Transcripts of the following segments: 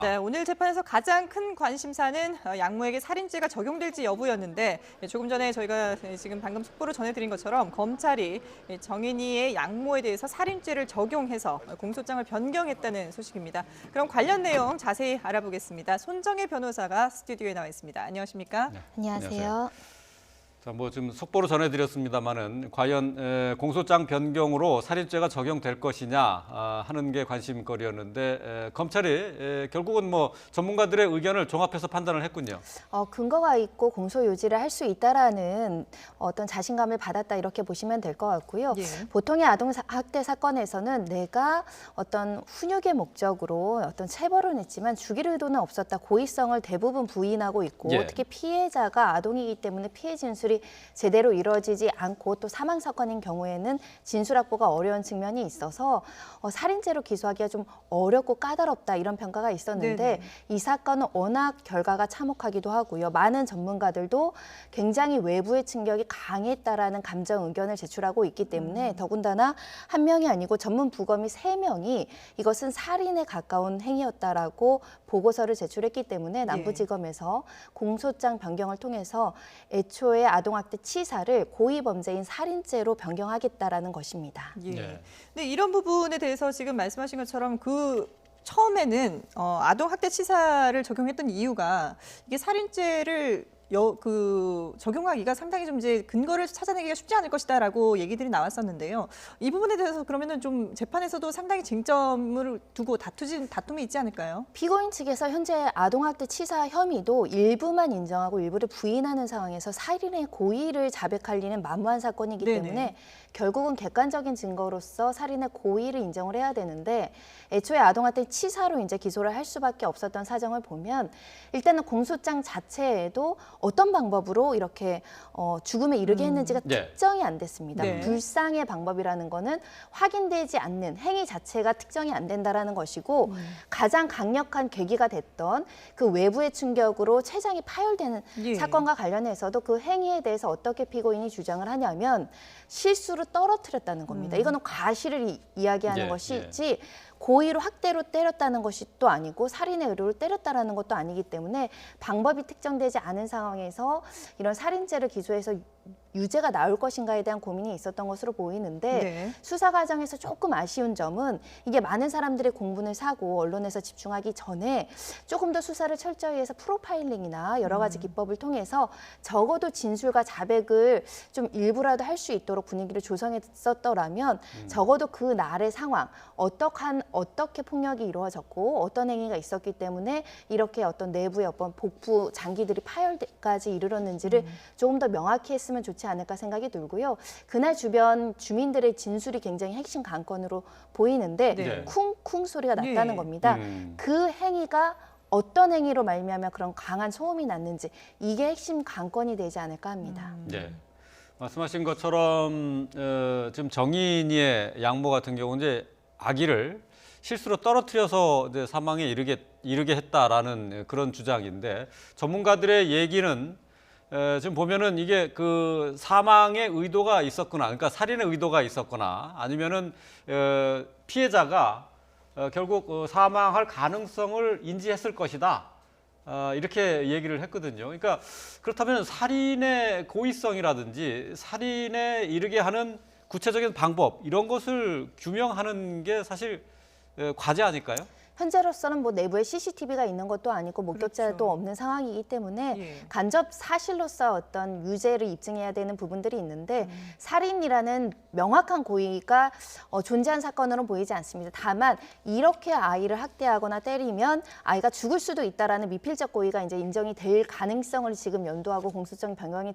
네, 오늘 재판에서 가장 큰 관심사는 양모에게 살인죄가 적용될지 여부였는데 조금 전에 저희가 지금 방금 속보로 전해드린 것처럼 검찰이 정인이의 양모에 대해서 살인죄를 적용해서 공소장을 변경했다는 소식입니다. 그럼 관련 내용 자세히 알아보겠습니다. 손정혜 변호사가 스튜디오에 나와 있습니다. 안녕하십니까? 네, 안녕하세요. 자, 지금 속보로 전해드렸습니다만은 과연 공소장 변경으로 살인죄가 적용될 것이냐 하는 게 관심거리였는데 검찰이 결국은 전문가들의 의견을 종합해서 판단을 했군요. 근거가 있고 공소 유지를 할 수 있다라는 어떤 자신감을 받았다 이렇게 보시면 될 것 같고요. 예. 보통의 아동 학대 사건에서는 내가 어떤 훈육의 목적으로 어떤 체벌을 했지만 죽일 의도는 없었다. 고의성을 대부분 부인하고 있고 예. 특히 피해자가 아동이기 때문에 피해 진술이 제대로 이루어지지 않고 또 사망 사건인 경우에는 진술 확보가 어려운 측면이 있어서 살인죄로 기소하기가 좀 어렵고 까다롭다 이런 평가가 있었는데 네네. 이 사건은 워낙 결과가 참혹하기도 하고요. 많은 전문가들도 굉장히 외부의 충격이 강했다라는 감정 의견을 제출하고 있기 때문에 더군다나 한 명이 아니고 전문 부검이 3명이 이것은 살인에 가까운 행위였다라고 보고서를 제출했기 때문에 남부지검에서 공소장 변경을 통해서 애초에 아동학대 치사를 고의범죄인 살인죄로 변경하겠다라는 것입니다. 예. 네. 근데 이런 부분에 대해서 지금 말씀하신 것처럼 처음에는 아동학대 치사를 적용했던 이유가 이게 살인죄를 적용하기가 상당히 좀 이제 근거를 찾아내기가 쉽지 않을 것이다라고 얘기들이 나왔었는데요. 이 부분에 대해서 그러면은 좀 재판에서도 상당히 쟁점을 두고 다툼이 있지 않을까요? 피고인 측에서 현재 아동학대 치사 혐의도 일부만 인정하고 일부를 부인하는 상황에서 살인의 고의를 자백할 리는 만무한 사건이기 네네. 때문에 결국은 객관적인 증거로서 살인의 고의를 인정을 해야 되는데 애초에 아동학대 치사로 이제 기소를 할 수밖에 없었던 사정을 보면 일단은 공소장 자체에도 어떤 방법으로 이렇게 죽음에 이르게 했는지가 네. 특정이 안 됐습니다. 네. 불상의 방법이라는 거는 확인되지 않는 행위 자체가 특정이 안 된다라는 것이고 가장 강력한 계기가 됐던 그 외부의 충격으로 췌장이 파열되는 예. 사건과 관련해서도 그 행위에 대해서 어떻게 피고인이 주장을 하냐면 실수로 떨어뜨렸다는 겁니다. 이거는 과실을 이야기하는 예, 것이지 고의로 학대로 때렸다는 것이 또 아니고 살인의 의도로 때렸다라는 것도 아니기 때문에 방법이 특정되지 않은 상황에서 이런 살인죄를 기소해서 유죄가 나올 것인가에 대한 고민이 있었던 것으로 보이는데 네. 수사 과정에서 조금 아쉬운 점은 이게 많은 사람들의 공분을 사고 언론에서 집중하기 전에 조금 더 수사를 철저히 해서 프로파일링이나 여러 가지 기법을 통해서 적어도 진술과 자백을 좀 일부라도 할 수 있도록 분위기를 조성했었더라면 적어도 그 날의 상황, 어떻게 폭력이 이루어졌고 어떤 행위가 있었기 때문에 이렇게 어떤 내부의 어떤 복부 장기들이 파열까지 이르렀는지를 조금 더 명확히 했으면 좋지 않을까 생각이 들고요. 그날 주변 주민들의 진술이 굉장히 핵심 관건으로 보이는데 네. 쿵쿵 소리가 났다는 예. 겁니다. 그 행위가 어떤 행위로 말미암아 그런 강한 소음이 났는지 이게 핵심 관건이 되지 않을까 합니다. 네. 말씀하신 것처럼 지금 정인이의 양모 같은 경우는 이제 아기를 실수로 떨어뜨려서 이제 사망에 이르게 했다라는 그런 주장인데 전문가들의 얘기는 지금 보면은 이게 그 사망의 의도가 있었거나, 그러니까 살인의 의도가 있었거나, 아니면은 피해자가 결국 사망할 가능성을 인지했을 것이다. 이렇게 얘기를 했거든요. 그러니까 그렇다면 살인의 고의성이라든지 살인에 이르게 하는 구체적인 방법 이런 것을 규명하는 게 사실 과제 아닐까요? 현재로서는 내부에 CCTV가 있는 것도 아니고 목격자도 그렇죠. 없는 상황이기 때문에 예. 간접 사실로서 어떤 유죄를 입증해야 되는 부분들이 있는데 살인이라는 명확한 고의가 존재한 사건으로는 보이지 않습니다. 다만 이렇게 아이를 학대하거나 때리면 아이가 죽을 수도 있다라는 미필적 고의가 이제 인정이 될 가능성을 지금 연도하고 공소장 변경이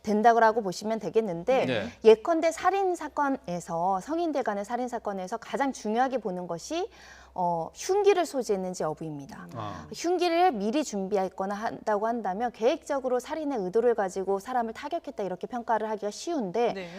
된다고 보시면 되겠는데 네. 예컨대 살인 사건에서 성인들 간의 살인 사건에서 가장 중요하게 보는 것이 흉기를 소지했는지 여부입니다. 흉기를 미리 준비했거나 한다고 한다면 계획적으로 살인의 의도를 가지고 사람을 타격했다 이렇게 평가를 하기가 쉬운데 네.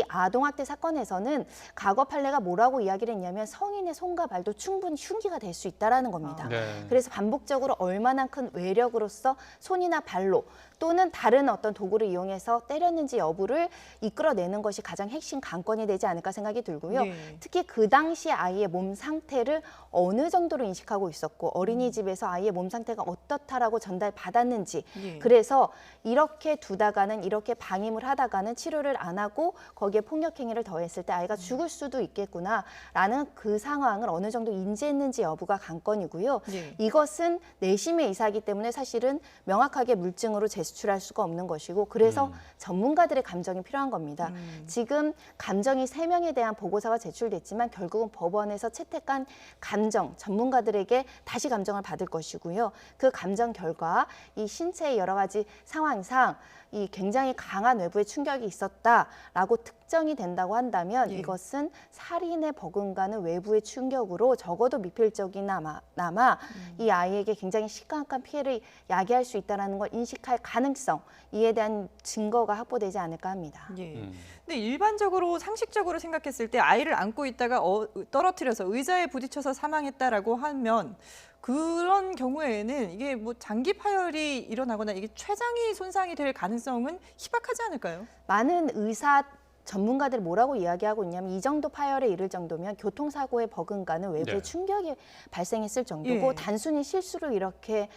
아동학대 사건에서는 과거 판례가 뭐라고 이야기를 했냐면 성인의 손과 발도 충분히 흉기가 될 수 있다라는 겁니다. 네. 그래서 반복적으로 얼마나 큰 외력으로서 손이나 발로 또는 다른 어떤 도구를 이용해서 때렸는지 여부를 이끌어내는 것이 가장 핵심 관건이 되지 않을까 생각이 들고요. 네. 특히 그 당시 아이의 몸 상태를 어느 정도로 인식하고 있었고 어린이집에서 아이의 몸 상태가 어떻다라고 전달받았는지 예. 그래서 이렇게 두다가는 이렇게 방임을 하다가는 치료를 안 하고 거기에 폭력 행위를 더했을 때 아이가 죽을 수도 있겠구나라는 그 상황을 어느 정도 인지했는지 여부가 관건이고요. 예. 이것은 내심의 이사이기 때문에 사실은 명확하게 물증으로 제출할 수가 없는 것이고 그래서 전문가들의 감정이 필요한 겁니다. 지금 감정이 3명에 대한 보고서가 제출됐지만 결국은 법원에서 채택한 감정, 전문가들에게 다시 감정을 받을 것이고요. 그 감정 결과 이 신체의 여러 가지 상황상 이 굉장히 강한 외부의 충격이 있었다라고 특정이 된다고 한다면 예. 이것은 살인에 버금가는 외부의 충격으로 적어도 미필적이나마 이 아이에게 굉장히 심각한 피해를 야기할 수 있다는 걸 인식할 가능성, 이에 대한 증거가 확보되지 않을까 합니다. 예. 근데 일반적으로 상식적으로 생각했을 때 아이를 안고 있다가 떨어뜨려서 의자에 부딪혀서 사망했다라고 하면 그런 경우에는 이게 뭐 장기 파열이 일어나거나 이게 췌장이 손상이 될 가능성은 희박하지 않을까요? 많은 의사 전문가들이 뭐라고 이야기하고 있냐면 이 정도 파열에 이를 정도면 교통사고에 버금가는 외부의 네. 충격이 발생했을 정도고 예. 단순히 실수로 이렇게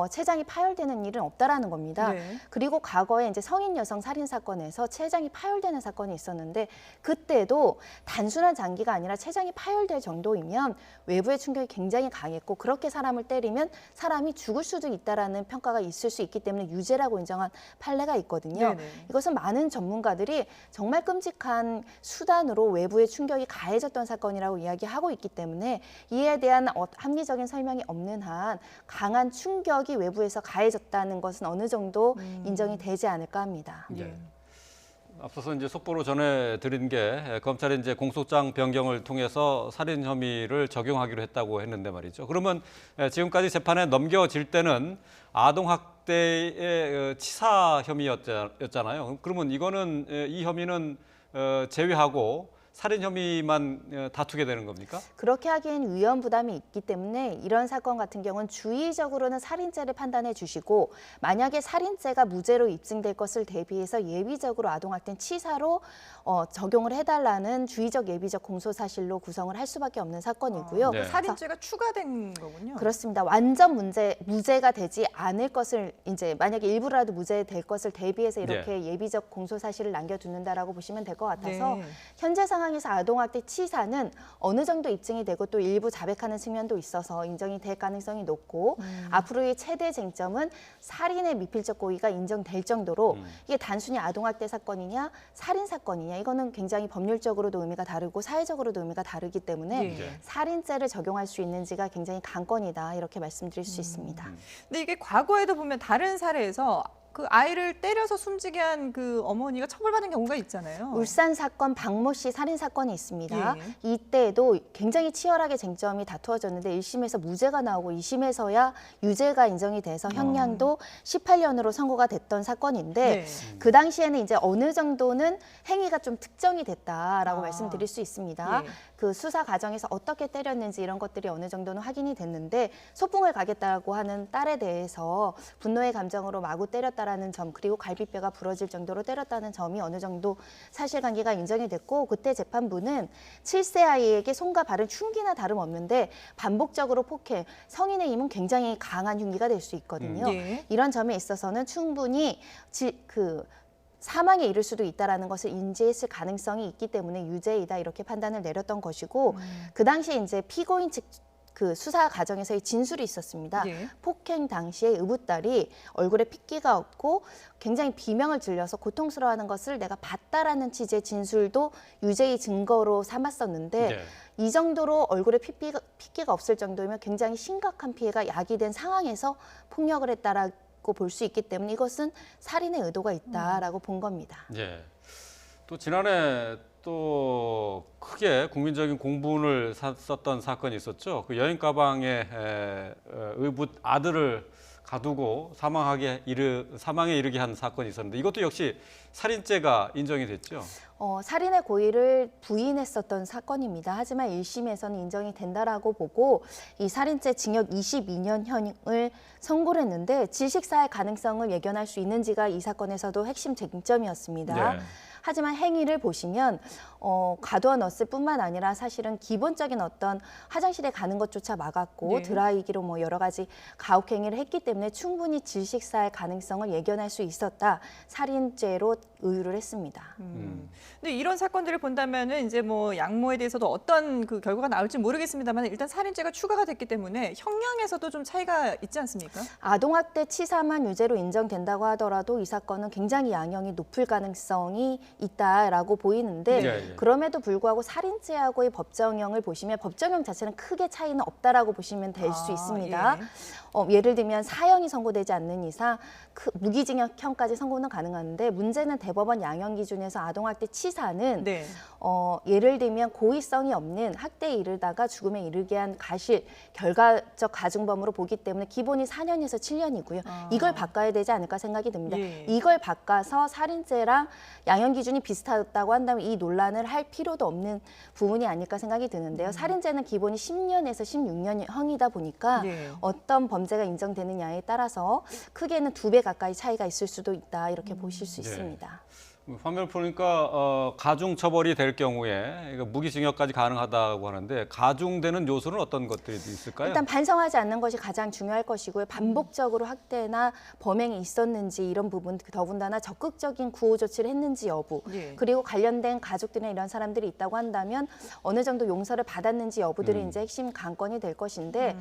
췌장이 파열되는 일은 없다라는 겁니다. 네. 그리고 과거에 이제 성인 여성 살인 사건에서 췌장이 파열되는 사건이 있었는데 그때도 단순한 장기가 아니라 췌장이 파열될 정도이면 외부의 충격이 굉장히 강했고 그렇게 사람을 때리면 사람이 죽을 수도 있다라는 평가가 있을 수 있기 때문에 유죄라고 인정한 판례가 있거든요. 네네. 이것은 많은 전문가들이 정말 끔찍한 수단으로 외부의 충격이 가해졌던 사건이라고 이야기하고 있기 때문에 이에 대한 합리적인 설명이 없는 한 강한 충격이 외부에서 가해졌다는 것은 어느 정도 인정이 되지 않을까 합니다. 예. 네. 앞서서 이제 속보로 전해드린 게 검찰이 이제 공소장 변경을 통해서 살인 혐의를 적용하기로 했다고 했는데 말이죠. 그러면 지금까지 재판에 넘겨질 때는 아동 학대의 치사 혐의였잖아요. 그러면 이거는 이 혐의는 제외하고 살인 혐의만 다투게 되는 겁니까? 그렇게 하기엔 위험 부담이 있기 때문에 이런 사건 같은 경우는 주의적으로는 살인죄를 판단해 주시고 만약에 살인죄가 무죄로 입증될 것을 대비해서 예비적으로 아동학대 치사로 적용을 해달라는 주의적 예비적 공소사실로 구성을 할 수밖에 없는 사건이고요. 네. 살인죄가 추가된 거군요. 그렇습니다. 완전 무죄가 되지 않을 것을 이제 만약에 일부라도 무죄될 것을 대비해서 이렇게 예비적 공소사실을 남겨두는다라고 보시면 될 것 같아서 네. 현재 상황에서 아동학대 치사는 어느 정도 입증이 되고 또 일부 자백하는 측면도 있어서 인정이 될 가능성이 높고 앞으로의 최대 쟁점은 살인의 미필적 고의가 인정될 정도로 이게 단순히 아동학대 사건이냐 살인 사건이냐 이거는 굉장히 법률적으로도 의미가 다르고 사회적으로도 의미가 다르기 때문에 예. 살인죄를 적용할 수 있는지가 굉장히 관건이다 이렇게 말씀드릴 수 있습니다. 근데 이게 과거에도 보면 다른 사례에서 그 아이를 때려서 숨지게 한 그 어머니가 처벌받은 경우가 있잖아요. 울산 사건 박모 씨 살인 사건이 있습니다. 예. 이때도 굉장히 치열하게 쟁점이 다투어졌는데 1심에서 무죄가 나오고 2심에서야 유죄가 인정이 돼서 형량도 18년으로 선고가 됐던 사건인데 네. 그 당시에는 이제 어느 정도는 행위가 좀 특정이 됐다라고 아. 말씀드릴 수 있습니다. 예. 그 수사 과정에서 어떻게 때렸는지 이런 것들이 어느 정도는 확인이 됐는데 소풍을 가겠다고 하는 딸에 대해서 분노의 감정으로 마구 때렸다라는 점 그리고 갈비뼈가 부러질 정도로 때렸다는 점이 어느 정도 사실관계가 인정이 됐고 그때 재판부는 7세 아이에게 손과 발은 흉기나 다름없는데 반복적으로 폭행, 성인의 힘은 굉장히 강한 흉기가 될 수 있거든요. 예. 이런 점에 있어서는 충분히 사망에 이를 수도 있다라는 것을 인지했을 가능성이 있기 때문에 유죄이다 이렇게 판단을 내렸던 것이고 그 당시에 이제 피고인 측 그 수사 과정에서의 진술이 있었습니다. 예. 폭행 당시에 의붓딸이 얼굴에 핏기가 없고 굉장히 비명을 질려서 고통스러워하는 것을 내가 봤다라는 취지의 진술도 유죄의 증거로 삼았었는데 네. 이 정도로 얼굴에 핏기가 없을 정도면 굉장히 심각한 피해가 야기된 상황에서 폭력을 했다라고 볼 수 있기 때문에 이것은 살인의 의도가 있다라고 본 겁니다. 예. 또 지난해 또 크게 국민적인 공분을 샀었던 사건이 있었죠. 그 여행 가방에 의붓 아들을 가두고 사망에 이르게 한 사건이 있었는데 이것도 역시 살인죄가 인정이 됐죠. 살인의 고의를 부인했었던 사건입니다. 하지만 1심에서는 인정이 된다라고 보고 이 살인죄 징역 22년형을 선고를 했는데 질식사의 가능성을 예견할 수 있는지가 이 사건에서도 핵심 쟁점이었습니다. 네. 하지만 행위를 보시면 과도한 넣었을뿐만 아니라 사실은 기본적인 어떤 화장실에 가는 것조차 막았고 네. 드라이기로 뭐 여러 가지 가혹행위를 했기 때문에 충분히 질식사할 가능성을 예견할 수 있었다. 살인죄로 의유를 했습니다. 근데 이런 사건들을 본다면은 이제 뭐 양모에 대해서도 어떤 그 결과가 나올지 모르겠습니다만 일단 살인죄가 추가가 됐기 때문에 형량에서도 좀 차이가 있지 않습니까? 아동학대 치사만 유죄로 인정된다고 하더라도 이 사건은 굉장히 양형이 높을 가능성이 있다라고 보이는데 예, 예. 그럼에도 불구하고 살인죄하고의 법정형을 보시면 법정형 자체는 크게 차이는 없다라고 보시면 될 수 있습니다. 예를 들면 사형이 선고되지 않는 이상 무기징역형까지 선고는 가능한데 문제는 대법원 양형 기준에서 아동학대 치사는 네. 예를 들면 고의성이 없는 학대에 이르다가 죽음에 이르게 한 가실, 결과적 가중범으로 보기 때문에 기본이 4년에서 7년이고요. 이걸 바꿔야 되지 않을까 생각이 듭니다. 예. 이걸 바꿔서 살인죄랑 양형 기준이 비슷하다고 한다면 이 논란을 할 필요도 없는 부분이 아닐까 생각이 드는데요. 살인죄는 기본이 10년에서 16년형이다 보니까 네. 어떤 범죄가 인정되느냐에 따라서 크게는 2배 가까이 차이가 있을 수도 있다 이렇게 보실 수 네. 있습니다. 화면을 보니까 가중 처벌이 될 경우에 이거 무기징역까지 가능하다고 하는데 가중되는 요소는 어떤 것들이 있을까요? 일단 반성하지 않는 것이 가장 중요할 것이고요. 반복적으로 학대나 범행이 있었는지 이런 부분, 더군다나 적극적인 구호 조치를 했는지 여부, 예. 그리고 관련된 가족들이나 이런 사람들이 있다고 한다면 어느 정도 용서를 받았는지 여부들이 이제 핵심 관건이 될 것인데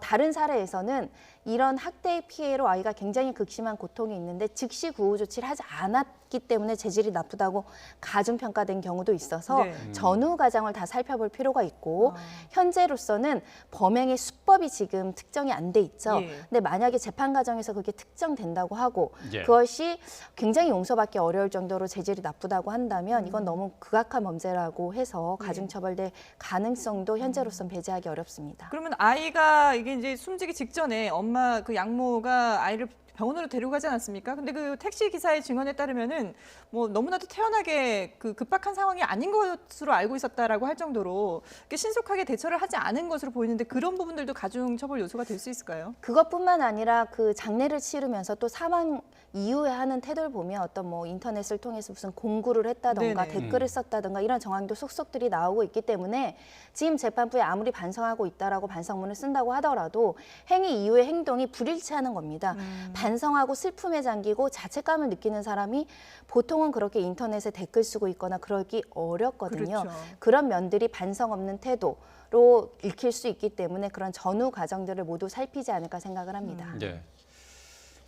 다른 사례에서는 이런 학대의 피해로 아이가 굉장히 극심한 고통이 있는데 즉시 구호 조치를 하지 않았기 때문에 재질이 나쁘다고 가중평가된 경우도 있어서 네. 전후 과정을 다 살펴볼 필요가 있고 현재로서는 범행의 수법이 지금 특정이 안 돼 있죠. 예. 근데 만약에 재판 과정에서 그게 특정된다고 하고 예. 그것이 굉장히 용서받기 어려울 정도로 재질이 나쁘다고 한다면 이건 너무 극악한 범죄라고 해서 가중처벌될 가능성도 현재로선 배제하기 어렵습니다. 그러면 아이가 이게 이제 숨지기 직전에 엄마 그 양모가 아이를 병원으로 데려가지 않았습니까? 근데 그 택시 기사의 증언에 따르면은 뭐 너무나도 태연하게 그 급박한 상황이 아닌 것으로 알고 있었다라고 할 정도로 이렇게 신속하게 대처를 하지 않은 것으로 보이는데 그런 부분들도 가중 처벌 요소가 될 수 있을까요? 그것뿐만 아니라 그 장례를 치르면서 또 사망 이후에 하는 태도를 보면 어떤 뭐 인터넷을 통해서 무슨 공구를 했다던가 네네. 댓글을 썼다던가 이런 정황도 속속들이 나오고 있기 때문에 지금 재판부에 아무리 반성하고 있다라고 반성문을 쓴다고 하더라도 행위 이후의 행동이 불일치하는 겁니다. 반성하고 슬픔에 잠기고 자책감을 느끼는 사람이 보통은 그렇게 인터넷에 댓글 쓰고 있거나 그러기 어렵거든요. 그렇죠. 그런 면들이 반성 없는 태도로 읽힐 수 있기 때문에 그런 전후 과정들을 모두 살피지 않을까 생각을 합니다. 네.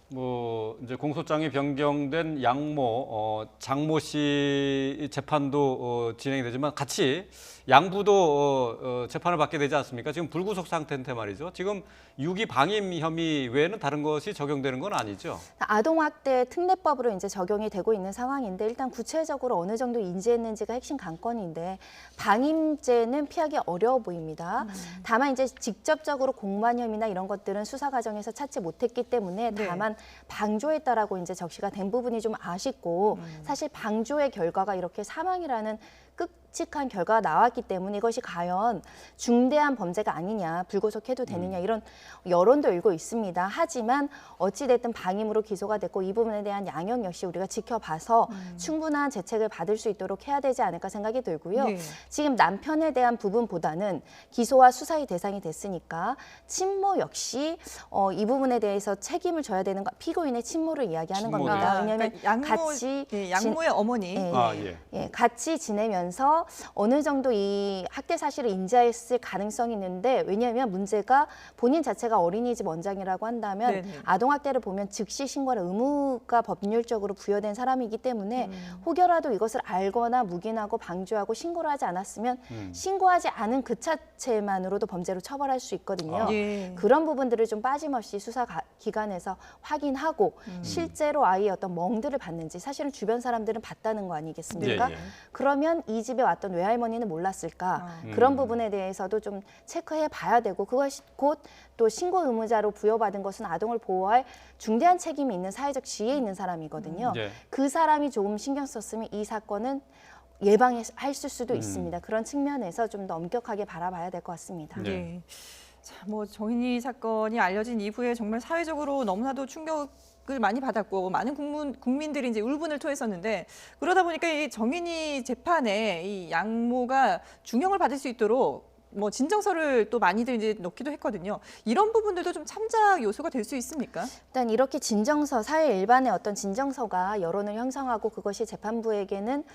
뭐 이제 공소장이 변경된 양모 장모 씨 재판도 진행이 되지만 같이 양부도 재판을 받게 되지 않습니까? 지금 불구속 상태인데 말이죠. 지금 유기 방임 혐의 외에는 다른 것이 적용되는 건 아니죠. 아동학대 특례법으로 이제 적용이 되고 있는 상황인데 일단 구체적으로 어느 정도 인지했는지가 핵심 관건인데 방임죄는 피하기 어려워 보입니다. 다만 이제 직접적으로 공무원 혐의나 이런 것들은 수사 과정에서 찾지 못했기 때문에 네. 다만 방조했다라고 이제 적시가 된 부분이 좀 아쉽고 사실 방조의 결과가 이렇게 사망이라는 끔찍한 결과가 나왔기 때문에 이것이 과연 중대한 범죄가 아니냐, 불구속해도 되느냐 이런 여론도 일고 있습니다. 하지만 어찌됐든 방임으로 기소가 됐고 이 부분에 대한 양형 역시 우리가 지켜봐서 충분한 재책을 받을 수 있도록 해야 되지 않을까 생각이 들고요. 네. 지금 남편에 대한 부분보다는 기소와 수사의 대상이 됐으니까 친모 역시 이 부분에 대해서 책임을 져야 되는 거 피고인의 친모를 이야기하는 친모네. 겁니다. 왜냐하면 그러니까 같이 양모의 어머니. 예, 아, 예. 예. 예, 같이 지내면서 어느 정도 이 학대 사실을 인지했을 가능성이 있는데 왜냐하면 문제가 본인 자체가 어린이집 원장이라고 한다면 네네. 아동학대를 보면 즉시 신고할 의무가 법률적으로 부여된 사람이기 때문에 혹여라도 이것을 알거나 묵인하고 방조하고 신고를 하지 않았으면 신고하지 않은 그 자체만으로도 범죄로 처벌할 수 있거든요. 예. 그런 부분들을 좀 빠짐없이 수사 기관에서 확인하고 실제로 아이의 어떤 멍들을 봤는지 사실은 주변 사람들은 봤다는 거 아니겠습니까? 예, 예. 그러면 이 집에 왔던 외할머니는 몰랐을까? 그런 부분에 대해서도 좀 체크해 봐야 되고 그것이 곧 또 신고 의무자로 부여받은 것은 아동을 보호할 중대한 책임이 있는 사회적 지위에 있는 사람이거든요. 예. 그 사람이 조금 신경 썼으면 이 사건은 예방할 수도 있습니다. 그런 측면에서 좀 더 엄격하게 바라봐야 될 것 같습니다. 네. 네. 자, 뭐 정인이 사건이 알려진 이후에 정말 사회적으로 너무나도 충격을 많이 받았고 많은 국민들이 이제 울분을 토했었는데 그러다 보니까 이 정인이 재판에 이 양모가 중형을 받을 수 있도록 뭐 진정서를 또 많이들 이제 넣기도 했거든요. 이런 부분들도 좀 참작 요소가 될 수 있습니까? 일단 이렇게 진정서, 사회 일반의 어떤 진정서가 여론을 형성하고 그것이 재판부에게는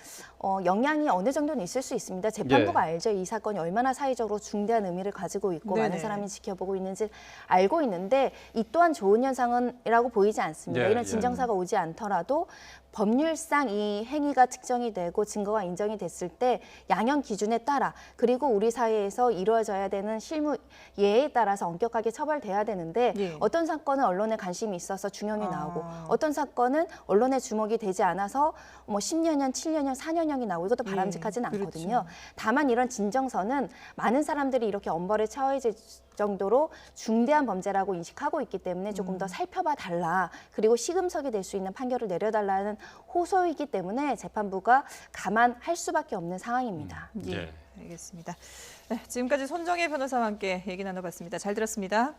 영향이 어느 정도는 있을 수 있습니다. 재판부가 알죠. 이 사건이 얼마나 사회적으로 중대한 의미를 가지고 있고 네네. 많은 사람이 지켜보고 있는지 알고 있는데 이 또한 좋은 현상이라고 보이지 않습니다. 예, 이런 예. 진정서가 오지 않더라도 법률상 이 행위가 측정이 되고 증거가 인정이 됐을 때 양형 기준에 따라 그리고 우리 사회에서 이루어져야 되는 실무 예에 따라서 엄격하게 처벌돼야 되는데 예. 어떤 사건은 언론에 관심이 있어서 중형이 아. 나오고 어떤 사건은 언론에 주목이 되지 않아서 뭐 10년형, 7년형, 4년형이 나오고 이것도 예, 바람직하진 그렇죠. 않거든요. 다만 이런 진정서는 많은 사람들이 이렇게 엄벌에 처해질 정도로 중대한 범죄라고 인식하고 있기 때문에 조금 더 살펴봐 달라. 그리고 시금석이 될 수 있는 판결을 내려달라는 호소이기 때문에 재판부가 감안할 수밖에 없는 상황입니다. 예, 예. 알겠습니다. 네, 지금까지 손정혜 변호사와 함께 얘기 나눠봤습니다. 잘 들었습니다.